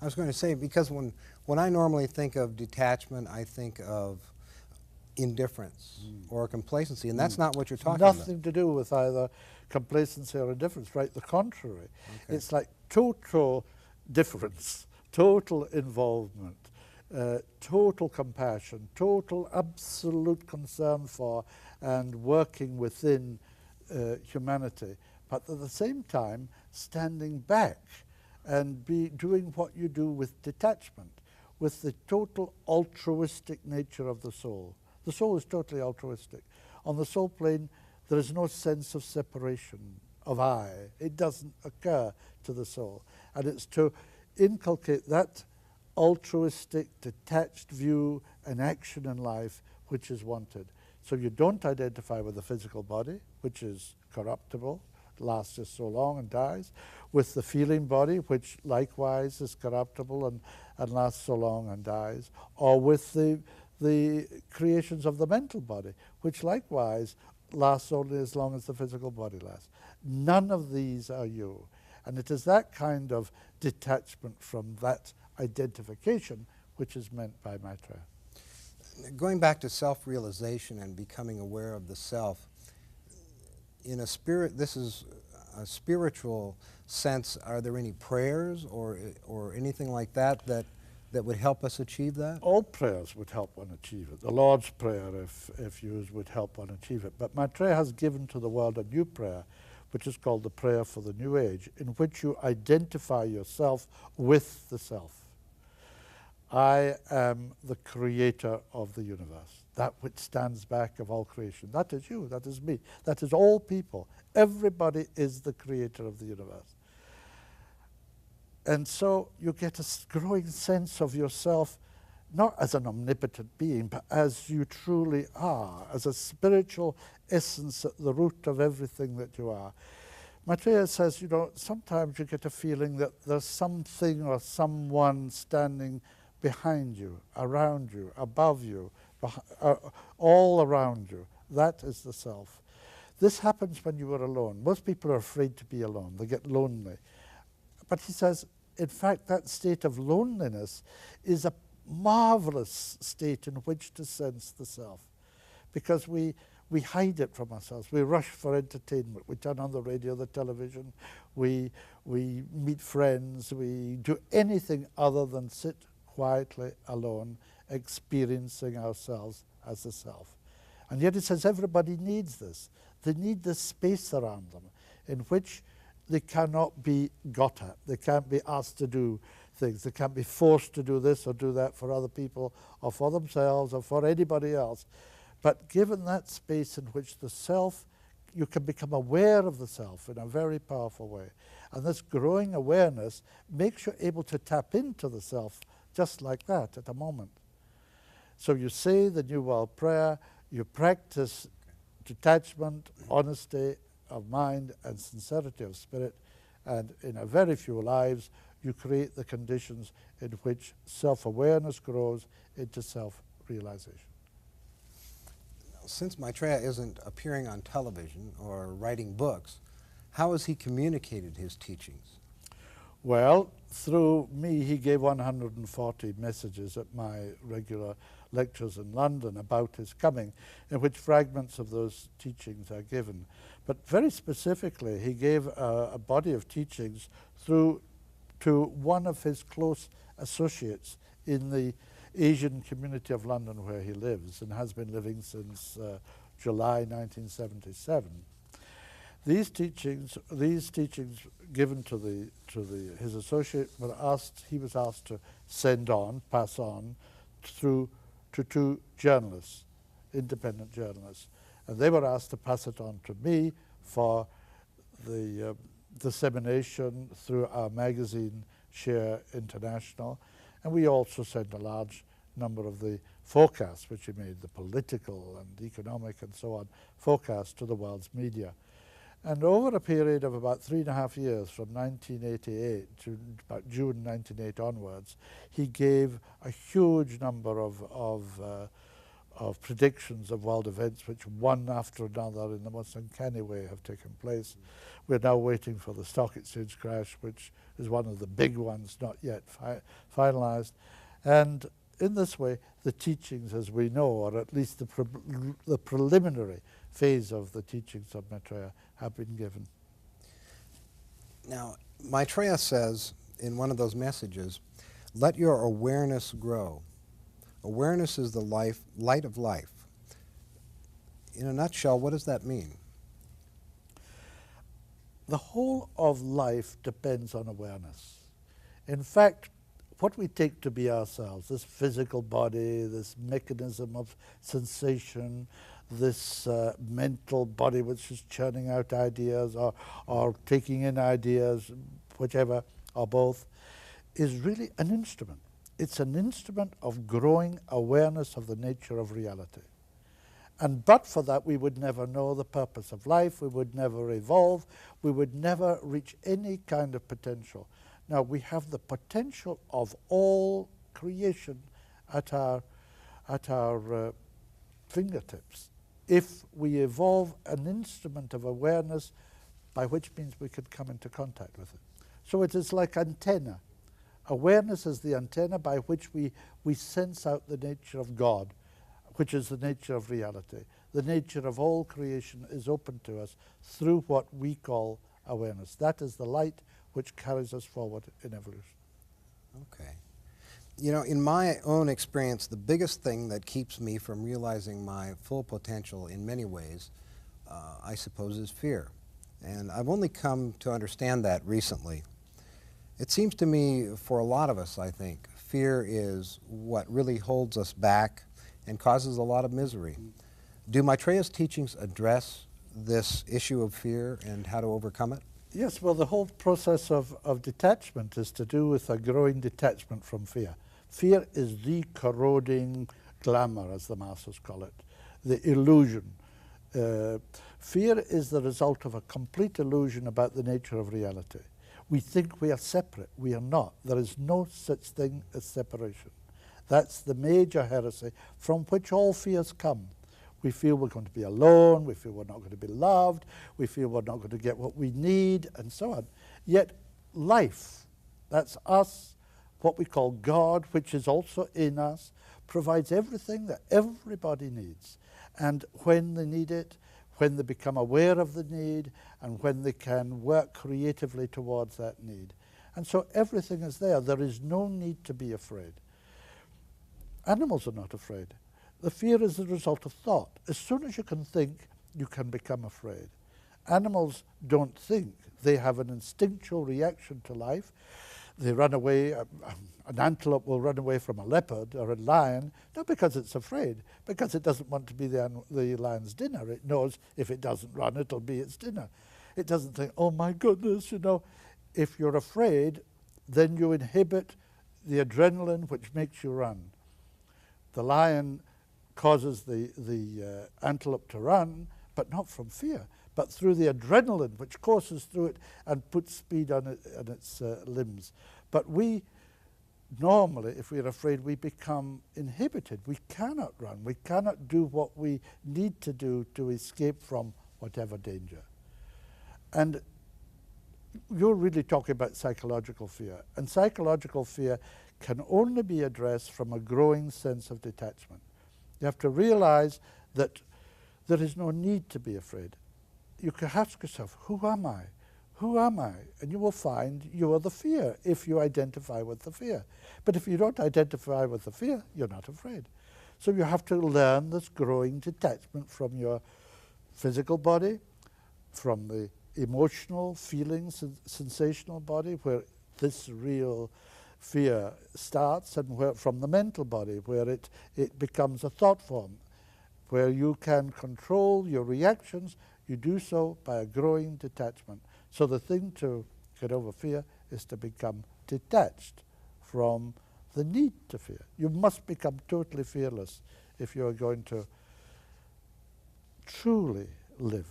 I was going to say, because when I normally think of detachment, I think of indifference or complacency, and that's not what you're talking about. Nothing to do with either complacency or indifference, right? The contrary. Okay. It's like total difference, total involvement, total compassion, total absolute concern for and working within humanity, but at the same time standing back and be doing what you do with detachment, with the total altruistic nature of the soul. The soul is totally altruistic. On the soul plane, there is no sense of separation of I. It doesn't occur to the soul. And it's to inculcate that altruistic, detached view and action in life which is wanted. So you don't identify with the physical body, which is corruptible, lasts just so long and dies, with the feeling body, which likewise is corruptible and lasts so long and dies, or with the creations of the mental body, which likewise lasts only as long as the physical body lasts. None of these are you. And it is that kind of detachment from that identification which is meant by Maitreya. Going back to self-realization and becoming aware of the self, in a spirit, this is a spiritual sense, are there any prayers or anything like that would help us achieve that? All prayers would help one achieve it. The Lord's Prayer, if used, would help one achieve it. But Maitreya has given to the world a new prayer, which is called the Prayer for the New Age, in which you identify yourself with the self. I am the creator of the universe, that which stands back of all creation. That is you, that is me, that is all people. Everybody is the creator of the universe. And so you get a growing sense of yourself, not as an omnipotent being, but as you truly are, as a spiritual essence at the root of everything that you are. Maitreya says, you know, sometimes you get a feeling that there's something or someone standing behind you, around you, above you, all around you. That is the self. This happens when you are alone. Most people are afraid to be alone. They get lonely. But he says, in fact, that state of loneliness is a marvelous state in which to sense the self, because we hide it from ourselves. We rush for entertainment. We turn on the radio, the television. We meet friends. We do anything other than sit quietly alone, experiencing ourselves as the self. And yet it says everybody needs this. They need this space around them in which they cannot be got at. They can't be asked to do things. They can't be forced to do this or do that for other people or for themselves or for anybody else. But given that space in which the self, you can become aware of the self in a very powerful way. And this growing awareness makes you able to tap into the self just like that at a moment. So you say the New World Prayer, you practice detachment, honesty of mind and sincerity of spirit, and in a very few lives you create the conditions in which self-awareness grows into self-realization. Since Maitreya isn't appearing on television or writing books, how has he communicated his teachings? Well, through me, he gave 140 messages at my regular lectures in London about his coming, in which fragments of those teachings are given. But very specifically, he gave a body of teachings through to one of his close associates in the Asian community of London where he lives and has been living since July 1977. These teachings given to his associate he was asked to send on, pass on, through to two journalists, independent journalists, and they were asked to pass it on to me for the dissemination through our magazine Share International, and we also sent a large number of the forecasts which he made, the political and economic and so on, forecasts to the world's media. And over a period of about 3.5 years, from 1988 to about June 1988 onwards, he gave a huge number of predictions of world events, which one after another in the most uncanny way have taken place. We're now waiting for the stock exchange crash, which is one of the big ones not yet finalized. And in this way, the teachings, as we know, or at least the preliminary phase of the teachings of Maitreya, have been given. Now, Maitreya says in one of those messages, let your awareness grow. Awareness is the light of life. In a nutshell, what does that mean? The whole of life depends on awareness. In fact, what we take to be ourselves, this physical body, this mechanism of sensation, this mental body which is churning out ideas or taking in ideas, whichever, or both, is really an instrument. It's an instrument of growing awareness of the nature of reality. And but for that, we would never know the purpose of life, we would never evolve, we would never reach any kind of potential. Now, we have the potential of all creation at our fingertips if we evolve an instrument of awareness by which means we can come into contact with it. So it is like antenna. Awareness is the antenna by which we sense out the nature of God, which is the nature of reality. The nature of all creation is open to us through what we call awareness. That is the light which carries us forward in evolution. Okay. You know, in my own experience, the biggest thing that keeps me from realizing my full potential in many ways, I suppose, is fear. And I've only come to understand that recently. It seems to me, for a lot of us, I think, fear is what really holds us back and causes a lot of misery. Do Maitreya's teachings address this issue of fear and how to overcome it? Yes, well, the whole process of detachment is to do with a growing detachment from fear. Fear is the corroding glamour, as the masters call it, the illusion. Fear is the result of a complete illusion about the nature of reality. We think we are separate. We are not. There is no such thing as separation. That's the major heresy from which all fears come. We feel we're going to be alone, we feel we're not going to be loved, we feel we're not going to get what we need, and so on. Yet life, that's us, what we call God, which is also in us, provides everything that everybody needs. And when they need it, when they become aware of the need, and when they can work creatively towards that need. And so everything is there. There is no need to be afraid. Animals are not afraid. The fear is the result of thought. As soon as you can think, you can become afraid. Animals don't think. They have an instinctual reaction to life. They run away. An antelope will run away from a leopard or a lion, not because it's afraid, because it doesn't want to be the lion's dinner. It knows if it doesn't run, it'll be its dinner. It doesn't think, oh my goodness, you know. If you're afraid, then you inhibit the adrenaline which makes you run. The lion causes the antelope to run, but not from fear, but through the adrenaline which courses through it and puts speed on its limbs. But we normally, if we're afraid, we become inhibited. We cannot run. We cannot do what we need to do to escape from whatever danger. And you're really talking about psychological fear. And psychological fear can only be addressed from a growing sense of detachment. You have to realize that there is no need to be afraid. You can ask yourself, who am I? Who am I? And you will find you are the fear if you identify with the fear. But if you don't identify with the fear, you're not afraid. So you have to learn this growing detachment from your physical body, from the emotional, feelings, and sensational body, where this real fear starts, and where, from the mental body, where it becomes a thought form, where you can control your reactions. You do so by a growing detachment. So the thing to get over fear is to become detached from the need to fear. You must become totally fearless if you are going to truly live.